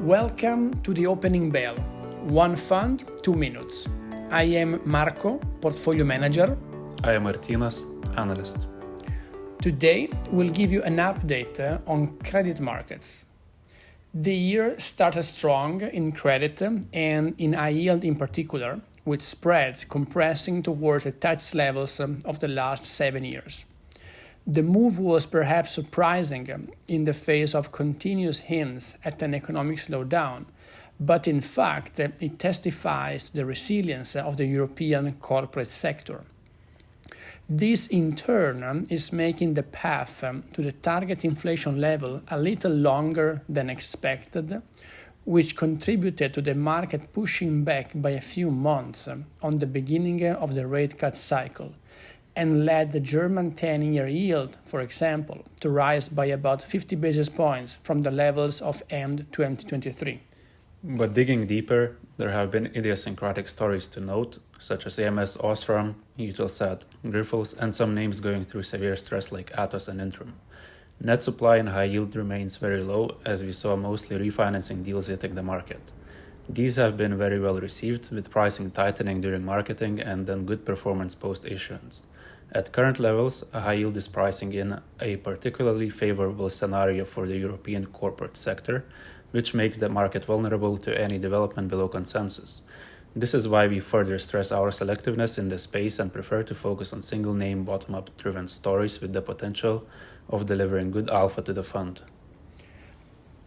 Welcome to the opening bell. One fund, 2 minutes. I am Marco, portfolio manager. I am Martinas, analyst. Today, we'll give you an update on credit markets. The year started strong in credit and in high yield in particular, with spreads compressing towards the tightest levels of the last 7 years. The move was perhaps surprising in the face of continuous hints at an economic slowdown, but in fact it testifies to the resilience of the European corporate sector. This in turn is making the path to the target inflation level a little longer than expected, which contributed to the market pushing back by a few months on the beginning of the rate cut cycle, and led the German 10-year yield, for example, to rise by about 50 basis points from the levels of end 2023. But digging deeper, there have been idiosyncratic stories to note, such as AMS Osram, Eutelsat, Grifols, and some names going through severe stress like Atos and Intrum. Net supply in high yield remains very low, as we saw mostly refinancing deals hitting the market. These have been very well received, with pricing tightening during marketing and then good performance post-issuance. At current levels, a high yield is pricing in a particularly favorable scenario for the European corporate sector, which makes the market vulnerable to any development below consensus. This is why we further stress our selectiveness in this space and prefer to focus on single-name bottom-up driven stories with the potential of delivering good alpha to the fund.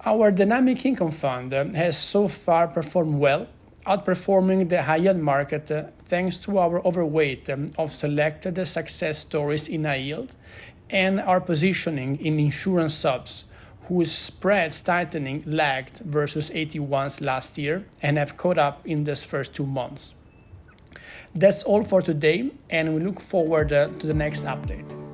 Our Dynamic Income Fund has so far performed well, outperforming the high-yield market thanks to our overweight of selected success stories in high yield and our positioning in insurance subs, whose spreads tightening lagged versus 81s last year and have caught up in these first 2 months. That's all for today, and we look forward to the next update.